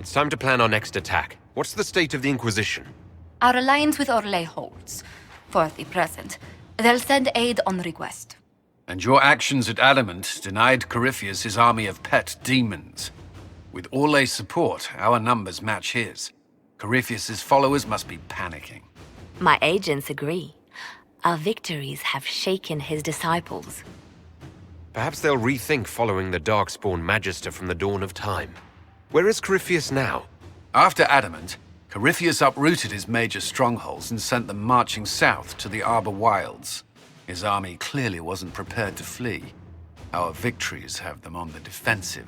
It's time to plan our next attack. What's the state of the Inquisition? Our alliance with Orlais holds. For the present. They'll send aid on request. And your actions at Adamant denied Corypheus his army of pet demons. With Orlais' support, our numbers match his. Corypheus' followers must be panicking. My agents agree. Our victories have shaken his disciples. Perhaps they'll rethink following the Darkspawn Magister from the dawn of time. Where is Corypheus now? After Adamant, Corypheus uprooted his major strongholds and sent them marching south to the Arbor Wilds. His army clearly wasn't prepared to flee. Our victories have them on the defensive.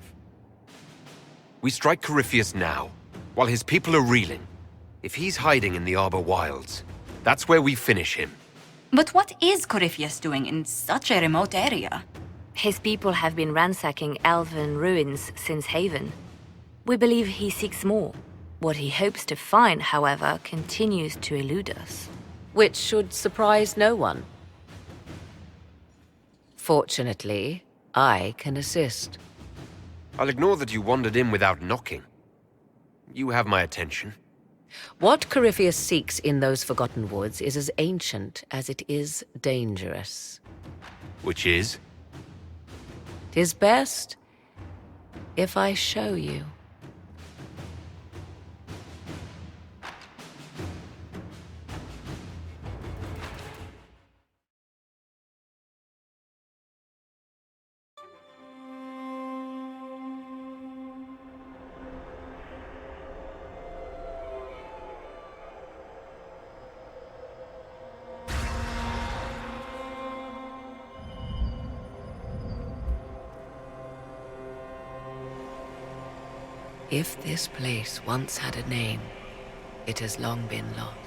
We strike Corypheus now, while his people are reeling. If he's hiding in the Arbor Wilds, that's where we finish him. But what is Corypheus doing in such a remote area? His people have been ransacking elven ruins since Haven. We believe he seeks more. What he hopes to find, however, continues to elude us. Which should surprise no one. Fortunately, I can assist. I'll ignore that you wandered in without knocking. You have my attention. What Corypheus seeks in those Forgotten Woods is as ancient as it is dangerous. Which is? 'Tis best if I show you. If this place once had a name, it has long been lost.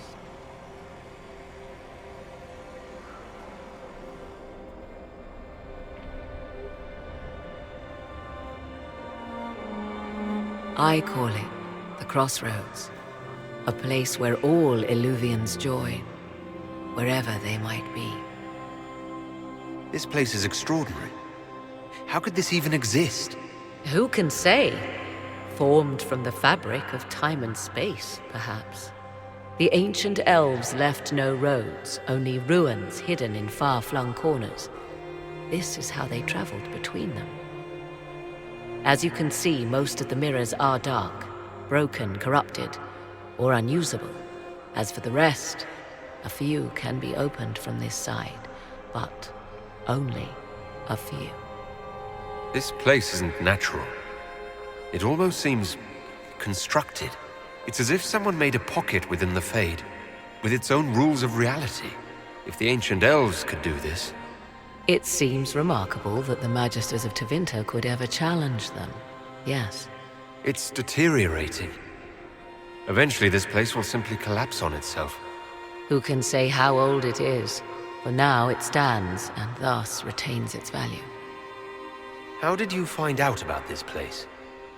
I call it the Crossroads, a place where all Illuvians join, wherever they might be. This place is extraordinary. How could this even exist? Who can say? Formed from the fabric of time and space, perhaps. The ancient elves left no roads, only ruins hidden in far-flung corners. This is how they traveled between them. As you can see, most of the mirrors are dark, broken, corrupted, or unusable. As for the rest, a few can be opened from this side, but only a few. This place isn't natural. It almost seems constructed. It's as if someone made a pocket within the Fade, with its own rules of reality. If the ancient elves could do this... It seems remarkable that the magisters of Tevinter could ever challenge them. Yes. It's deteriorating. Eventually this place will simply collapse on itself. Who can say how old it is? For now it stands, and thus retains its value. How did you find out about this place?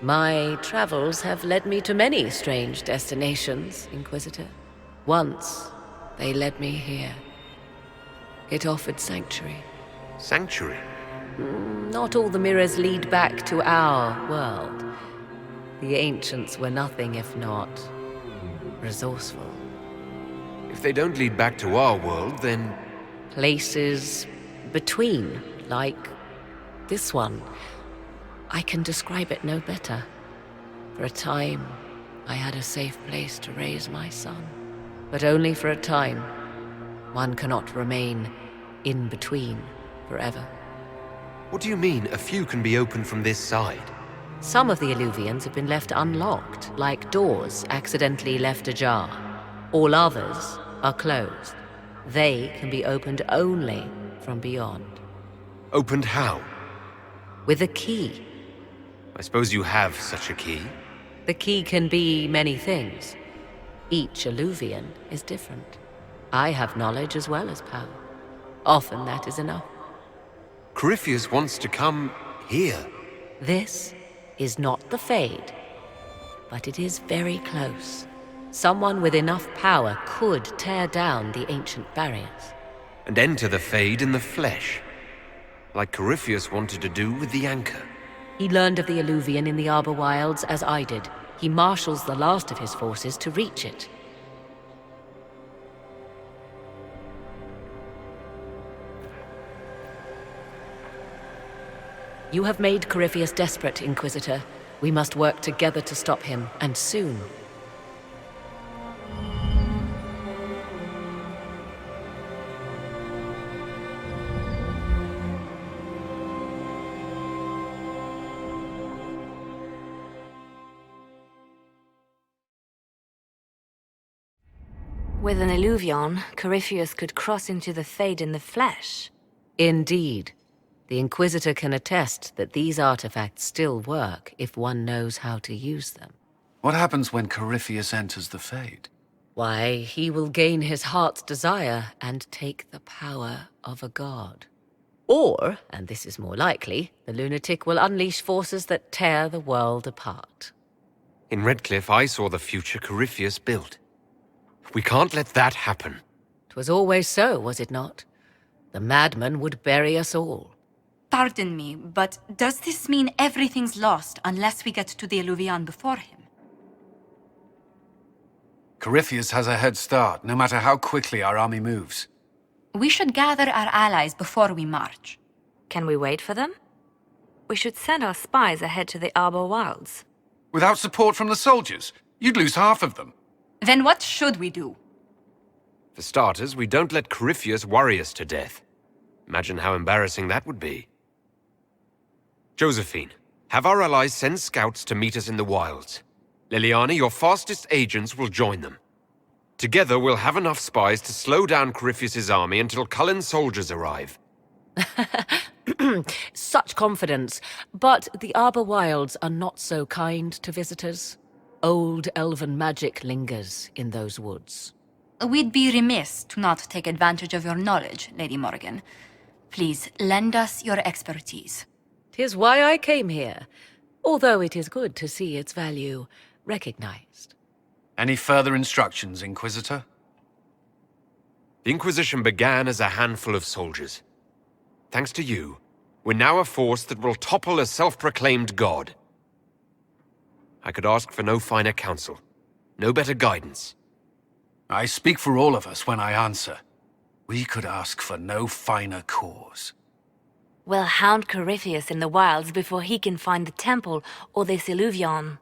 My travels have led me to many strange destinations, Inquisitor. Once, they led me here. It offered sanctuary. Sanctuary? Not all the mirrors lead back to our world. The ancients were nothing if not resourceful. If they don't lead back to our world, then... Places between, like this one. I can describe it no better. For a time, I had a safe place to raise my son. But only for a time. One cannot remain in between forever. What do you mean, a few can be opened from this side? Some of the Illuvians have been left unlocked, like doors accidentally left ajar. All others are closed. They can be opened only from beyond. Opened how? With a key. I suppose you have such a key? The key can be many things. Each Illuvian is different. I have knowledge as well as power. Often that is enough. Corypheus wants to come here. This is not the Fade, but it is very close. Someone with enough power could tear down the ancient barriers. And enter the Fade in the flesh. Like Corypheus wanted to do with the Anchor. He learned of the Illuvian in the Arbor Wilds as I did. he marshals the last of his forces to reach it. You have made Corypheus desperate, Inquisitor. We must work together to stop him, and soon. With an illuvion, Corypheus could cross into the Fade in the flesh. Indeed. The Inquisitor can attest that these artifacts still work if one knows how to use them. What happens when Corypheus enters the Fade? Why, he will gain his heart's desire and take the power of a god. Or, and this is more likely, the lunatic will unleash forces that tear the world apart. In Redcliffe, I saw the future Corypheus built. We can't let that happen. 'Twas always so, was it not? The madman would bury us all. Pardon me, but does this mean everything's lost unless we get to the Illuvion before him? Corypheus has a head start, no matter how quickly our army moves. We should gather our allies before we march. Can we wait for them? We should send our spies ahead to the Arbor Wilds. Without support from the soldiers, you'd lose half of them. Then what should we do? For starters, we don't let Corypheus worry us to death. Imagine how embarrassing that would be. Josephine, have our allies send scouts to meet us in the wilds. Liliana, your fastest agents will join them. Together, we'll have enough spies to slow down Corypheus's army until Cullen's soldiers arrive. Such confidence. But the Arbor Wilds are not so kind to visitors. Old elven magic lingers in those woods. We'd be remiss to not take advantage of your knowledge, Lady Morrigan. Please, lend us your expertise. 'Tis why I came here, although it is good to see its value recognized. Any further instructions, Inquisitor? The Inquisition began as a handful of soldiers. Thanks to you, we're now a force that will topple a self-proclaimed god. I could ask for no finer counsel, no better guidance. I speak for all of us when I answer. We could ask for no finer cause. We'll hound Corypheus in the wilds before he can find the temple or this illuvion.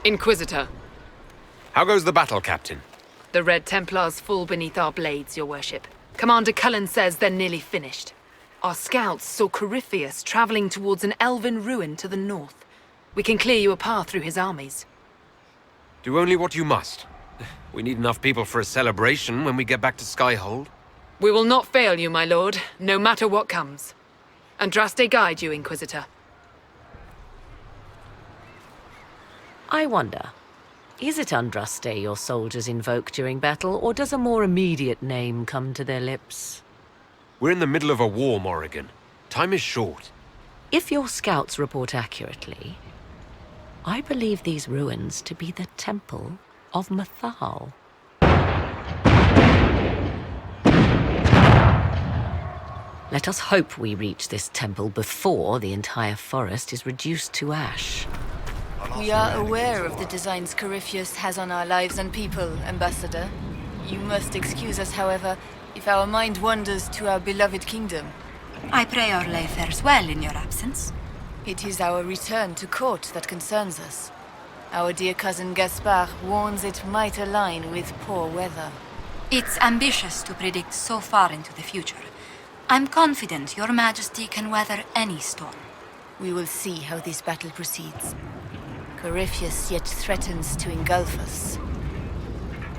Inquisitor, How goes the battle, Captain? the Red Templars fall beneath our blades, your worship. Commander Cullen says they're nearly finished. Our scouts saw Corypheus traveling towards an elven ruin to the north. We can clear you a path through his armies. Do only what you must. We need enough people for a celebration when we get back to Skyhold. We will not fail you, my lord, no matter what comes. Andraste guide you, Inquisitor. I wonder, is it Andraste your soldiers invoke during battle, or does a more immediate name come to their lips? We're in the middle of a war, Morrigan. Time is short. If your scouts report accurately, I believe these ruins to be the Temple of Mythal. Let us hope we reach this temple before the entire forest is reduced to ash. We are aware of the designs Corypheus has on our lives and people, Ambassador. You must excuse us, however, if our mind wanders to our beloved kingdom. I pray our lay fares well in your absence. It is our return to court that concerns us. Our dear cousin Gaspard warns it might align with poor weather. It's ambitious to predict so far into the future. I'm confident your majesty can weather any storm. We will see how this battle proceeds. Corypheus yet threatens to engulf us.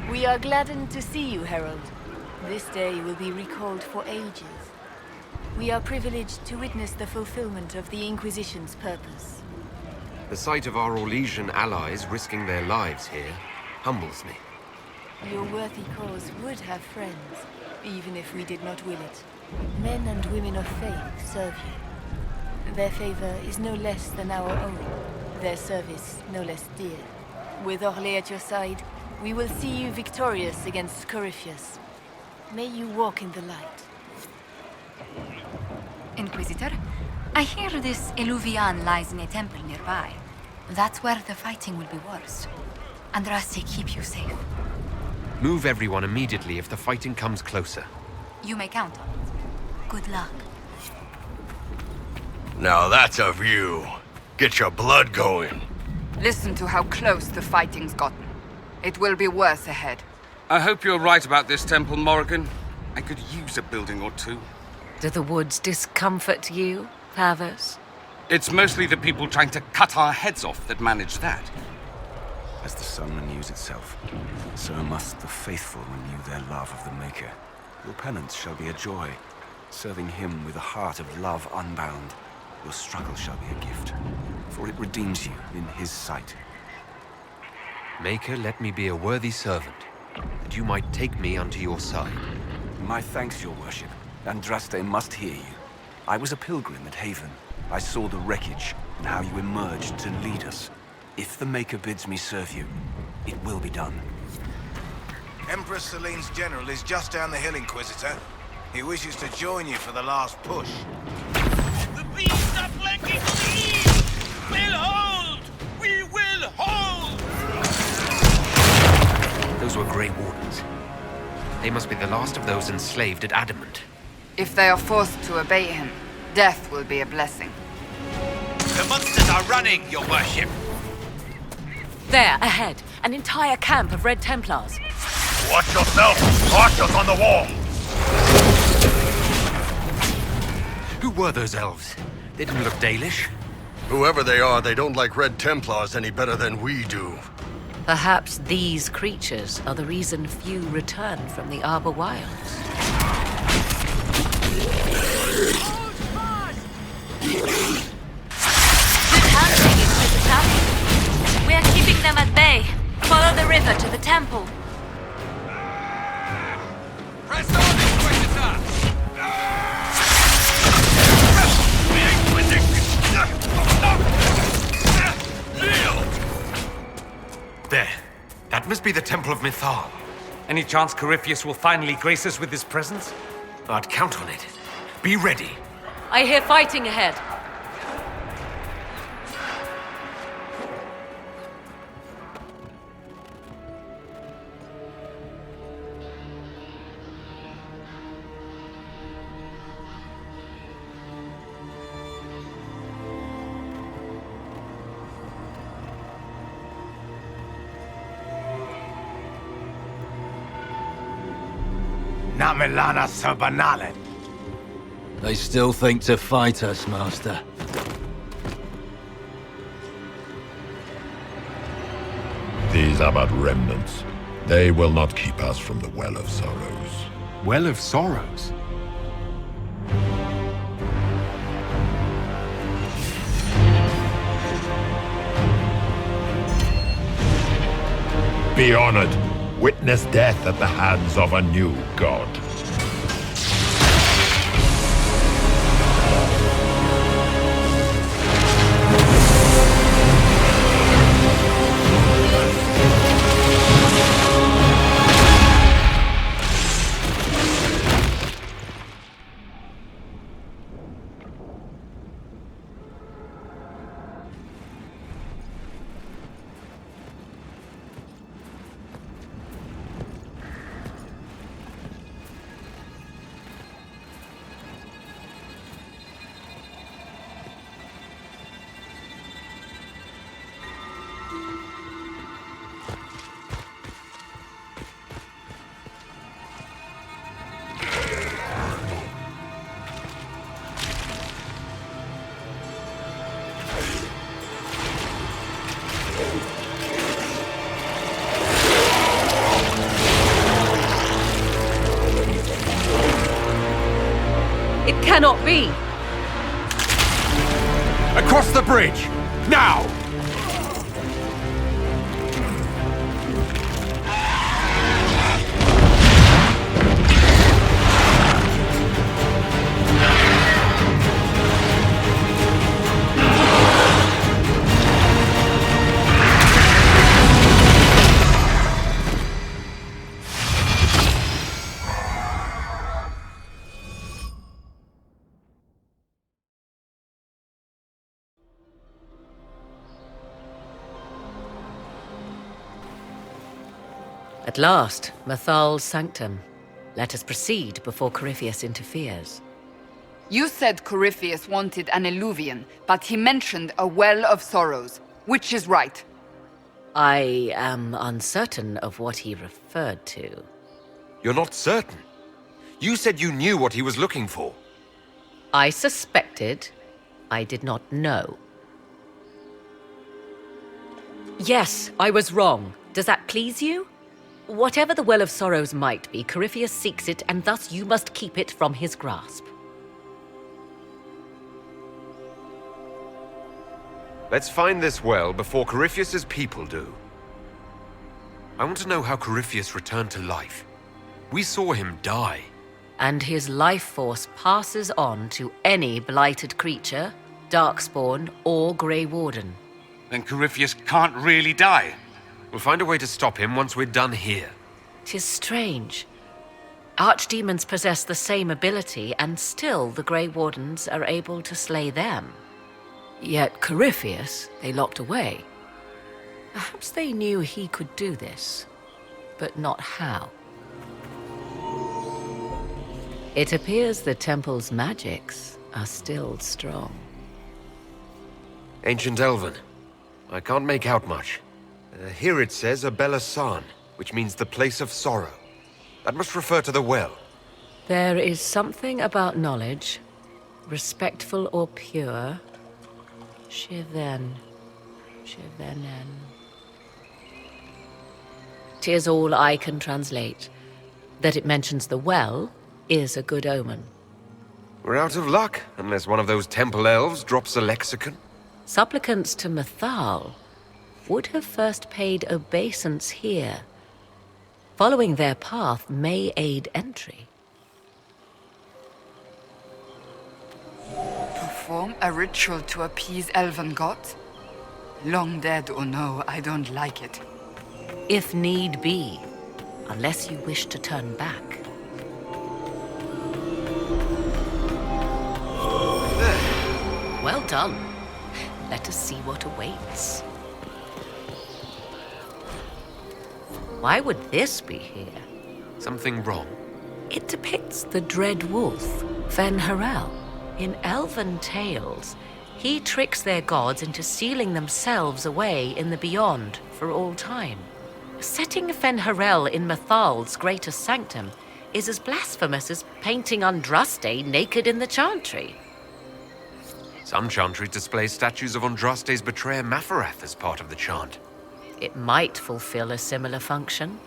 We are gladdened to see you, Herald. This day will be recalled for ages. We are privileged to witness the fulfillment of the Inquisition's purpose. The sight of our Orlesian allies risking their lives here humbles me. Your worthy cause would have friends, even if we did not will it. Men and women of faith serve you. Their favor is no less than our own, their service no less dear. With Orlais at your side, we will see you victorious against Corypheus. May you walk in the light. Inquisitor, I hear this Eluvian lies in a temple nearby. That's where the fighting will be worst. Andraste, keep you safe. Move everyone immediately if the fighting comes closer. You may count on it. Good luck. Now that's a view. Get your blood going. Listen to how close the fighting's gotten. It will be worse ahead. I hope you're right about this temple, Morrigan. I could use a building or two. Do the woods discomfort you, Pavos? It's mostly the people trying to cut our heads off that manage that. As the sun renews itself, so must the faithful renew their love of the Maker. Your penance shall be a joy. Serving him with a heart of love unbound, your struggle shall be a gift, for it redeems you in his sight. Maker, let me be a worthy servant, that you might take me unto your side. My thanks, your worship. Andraste must hear you. I was a pilgrim at Haven. I saw the wreckage and how you emerged to lead us. If the Maker bids me serve you, it will be done. Empress Celine's general is just down the hill, Inquisitor. He wishes to join you for the last push. The beasts are flanking to the east! We'll hold! We will hold! Those were Grey Wardens. They must be the last of those enslaved at Adamant. If they are forced to obey him, death will be a blessing. The monsters are running, your worship! There, ahead, an entire camp of Red Templars. Watch yourself! Archers on the wall! Who were those elves? They didn't look Dalish. Whoever they are, they don't like Red Templars any better than we do. Perhaps these creatures are the reason few return from the Arbor Wilds. Handling is this attack. We are keeping them at bay. Follow the river to the temple. Press on, Inquisitor! There. That must be the Temple of Mythal. Any chance Corypheus will finally grace us with his presence? I'd count on it. Be ready. I hear fighting ahead. Namilana Sabanale. They still think to fight us, Master. These are but remnants. They will not keep us from the Well of Sorrows. Well of Sorrows? Be honored. Witness death at the hands of a new god. It cannot be! Across the bridge! Now! At last, Mathal's sanctum. Let us proceed before Corypheus interferes. You said Corypheus wanted an eluvian, but he mentioned a Well of Sorrows. Which is right? I am uncertain of what he referred to. You're not certain? You said you knew what he was looking for. I suspected. I did not know. Yes, I was wrong. Does that please you? Whatever the Well of Sorrows might be, Corypheus seeks it, and thus you must keep it from his grasp. Let's find this well before Corypheus's people do. I want to know how Corypheus returned to life. We saw him die. And his life force passes on to any blighted creature, darkspawn, or Grey Warden. Then Corypheus can't really die. We'll find a way to stop him once we're done here. 'Tis strange. Archdemons possess the same ability, and still the Grey Wardens are able to slay them. Yet Corypheus they locked away. Perhaps they knew he could do this, but not how. It appears the temple's magics are still strong. Ancient Elven. I can't make out much. Here it says Abella San, which means the place of sorrow. That must refer to the well. There is something about knowledge, respectful or pure. Shivenen. 'Tis all I can translate. That it mentions the well is a good omen. We're out of luck, unless one of those temple elves drops a lexicon. Supplicants to Mathal would have first paid obeisance here. Following their path may aid entry. Perform a ritual to appease elven gods? Long dead or no, I don't like it. If need be, unless you wish to turn back. Well done. Let us see what awaits. Why would this be here? Something wrong? It depicts the dread wolf, Fen-Harel. In elven tales, he tricks their gods into sealing themselves away in the beyond for all time. Setting Fen-Harel in Mathal's greatest sanctum is as blasphemous as painting Andraste naked in the chantry. Some chantries display statues of Andraste's betrayer Mafarath as part of the chant. It might fulfill a similar function,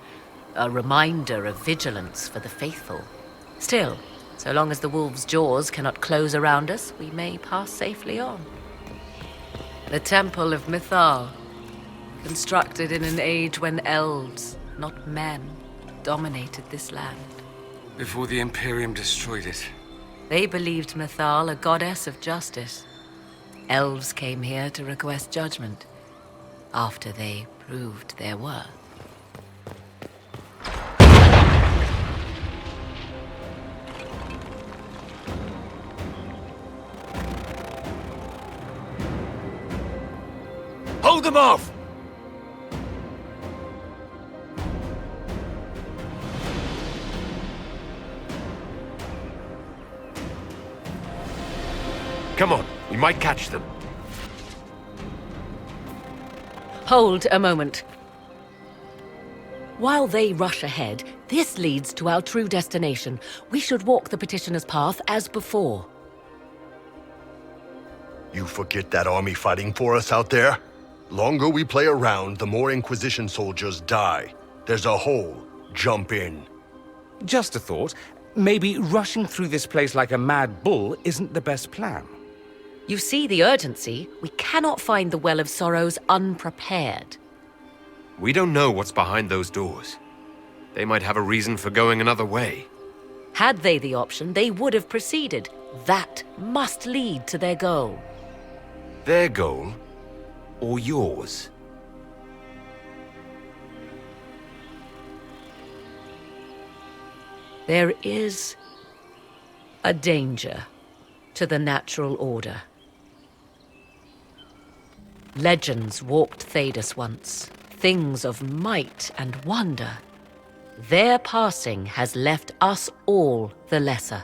a reminder of vigilance for the faithful. Still, so long as the wolf's jaws cannot close around us, we may pass safely on. The Temple of Mythal, constructed in an age when elves, not men, dominated this land. Before the Imperium destroyed it. They believed Mythal a goddess of justice. Elves came here to request judgment, after they proved their worth. Hold them off! Come on, we might catch them. Hold a moment. While they rush ahead, this leads to our true destination. We should walk the petitioner's path as before. You forget that army fighting for us out there? Longer we play around, the more Inquisition soldiers die. There's a hole. Jump in. Just a thought. Maybe rushing through this place like a mad bull isn't the best plan. You see the urgency? We cannot find the Well of Sorrows unprepared. We don't know what's behind those doors. They might have a reason for going another way. Had they the option, they would have proceeded. That must lead to their goal. Their goal? Or yours? There is a danger to the natural order. Legends walked Thedas once, things of might and wonder. Their passing has left us all the lesser.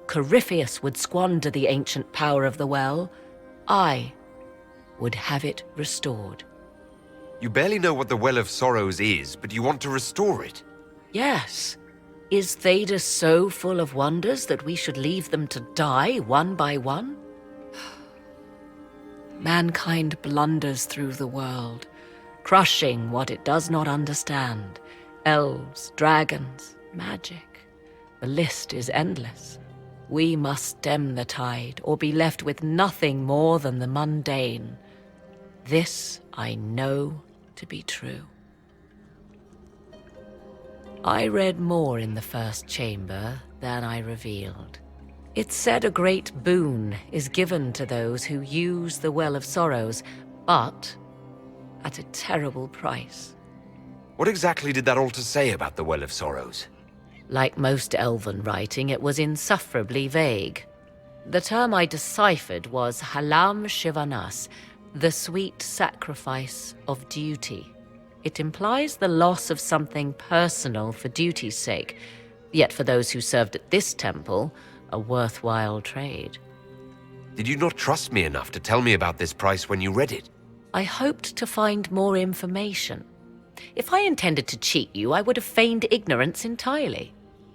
Corypheus would squander the ancient power of the well. I would have it restored. You barely know what the Well of Sorrows is, but you want to restore it. Yes. Is Thedas so full of wonders that we should leave them to die one by one? Mankind blunders through the world, crushing what it does not understand. Elves, dragons, magic. The list is endless. We must stem the tide, or be left with nothing more than the mundane. This I know to be true. I read more in the first chamber than I revealed. It said a great boon is given to those who use the Well of Sorrows, but at a terrible price. What exactly did that altar say about the Well of Sorrows? Like most elven writing, it was insufferably vague. The term I deciphered was Halam Shivanas, the sweet sacrifice of duty. It implies the loss of something personal for duty's sake, yet for those who served at this temple, a worthwhile trade. Did you not trust me enough to tell me about this price when you read it? I hoped to find more information. If I intended to cheat you, I would have feigned ignorance entirely.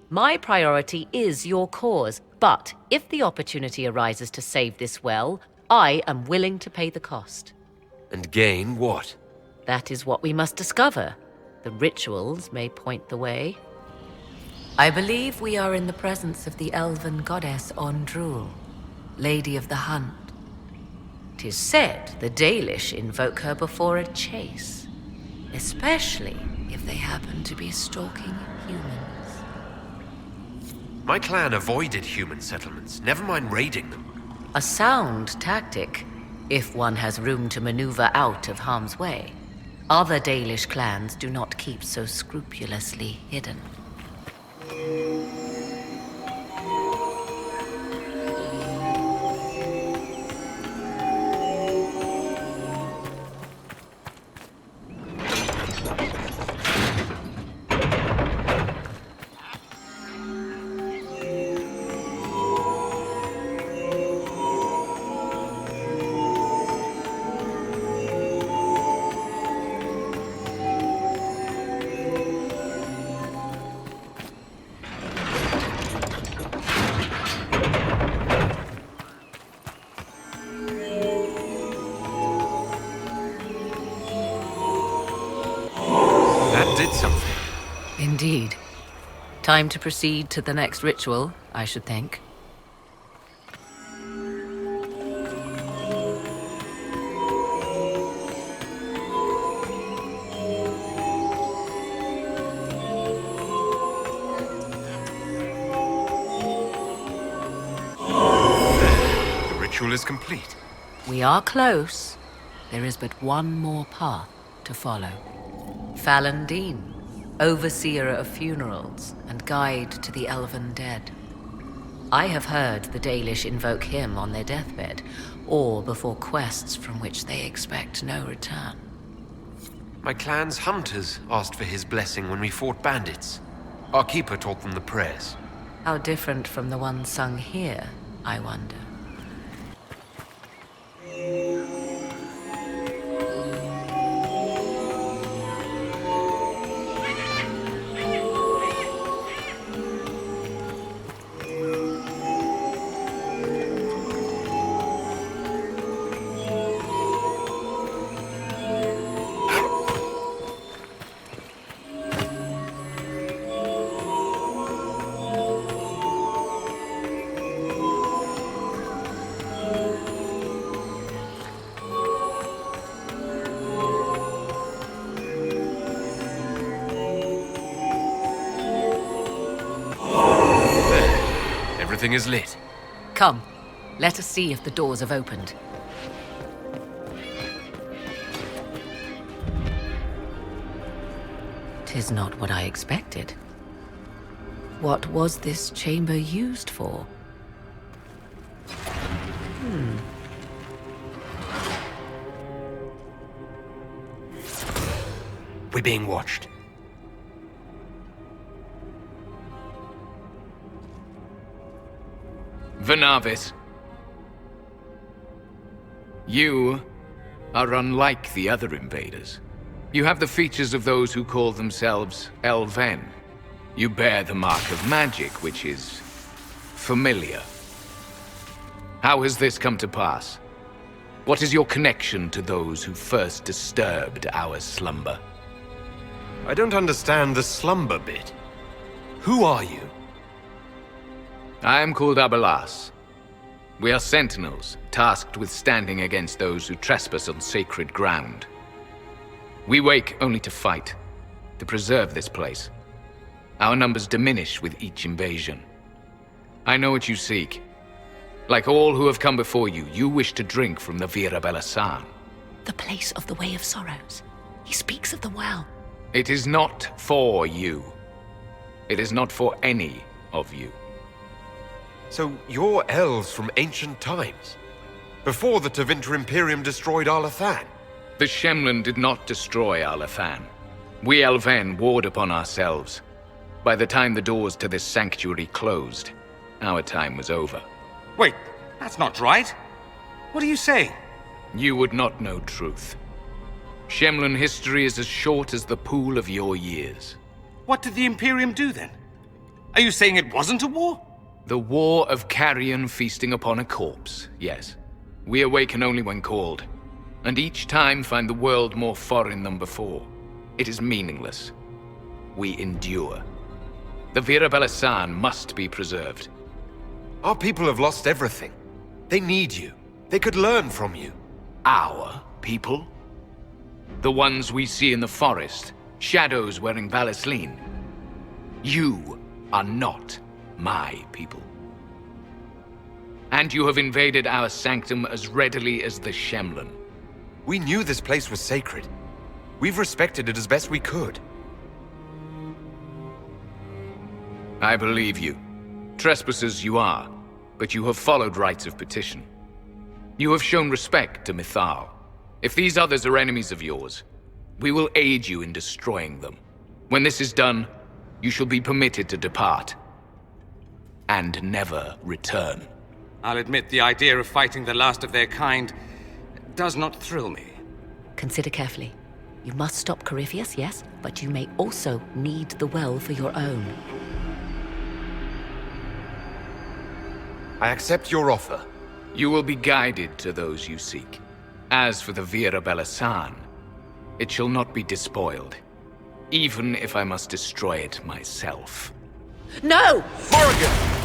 My priority is your cause, but if the opportunity arises to save this well, I am willing to pay the cost. And gain what? That is what we must discover. The rituals may point the way. I believe we are in the presence of the elven goddess Ondrul, Lady of the Hunt. 'Tis said the Dalish invoke her before a chase, especially if they happen to be stalking humans. My clan avoided human settlements, never mind raiding them. A sound tactic, if one has room to maneuver out of harm's way. Other Dalish clans do not keep so scrupulously hidden. Indeed. Time to proceed to the next ritual, I should think. The ritual is complete. We are close. There is but one more path to follow. Fallon Dean, overseer of funerals and guide to the elven dead. I have heard the Dalish invoke him on their deathbed, or before quests from which they expect no return. My clan's hunters asked for his blessing when we fought bandits. Our keeper taught them the prayers. How different from the ones sung here, I wonder. Everything is lit. Come, let us see if the doors have opened. Tis not what I expected. What was this chamber used for? We're being watched. Venavis, you are unlike the other invaders. You have the features of those who call themselves elven. You bear the mark of magic, which is familiar. How has this come to pass? What is your connection to those who first disturbed our slumber? I don't understand the slumber bit. Who are you? I am called Abelas. We are sentinels, tasked with standing against those who trespass on sacred ground. We wake only to fight, to preserve this place. Our numbers diminish with each invasion. I know what you seek. Like all who have come before you, you wish to drink from the Vira Belasan. The place of the Way of Sorrows. He speaks of the well. It is not for you. It is not for any of you. So you're elves from ancient times? Before the Tevinter Imperium destroyed Arlathan? The Shemlen did not destroy Arlathan. We Elven warred upon ourselves. By the time the doors to this sanctuary closed, our time was over. Wait, that's not right. What are you saying? You would not know truth. Shemlen history is as short as the pool of your years. What did the Imperium do then? Are you saying it wasn't a war? The war of carrion feasting upon a corpse, yes. We awaken only when called, and each time find the world more foreign than before. It is meaningless. We endure. The Vira Belasan must be preserved. Our people have lost everything. They need you. They could learn from you. Our people? The ones we see in the forest, shadows wearing Valisleen. You are not my people. And you have invaded our sanctum as readily as the Shemlen. We knew this place was sacred. We've respected it as best we could. I believe you. Trespassers you are, but you have followed rites of petition. You have shown respect to Mythal. If these others are enemies of yours, we will aid you in destroying them. When this is done, you shall be permitted to depart. And never return. I'll admit the idea of fighting the last of their kind does not thrill me. Consider carefully. You must stop Corypheus, yes, but you may also need the well for your own. I accept your offer. You will be guided to those you seek. As for the Vira Belasan, it shall not be despoiled. even if I must destroy it myself. No! Morrigan!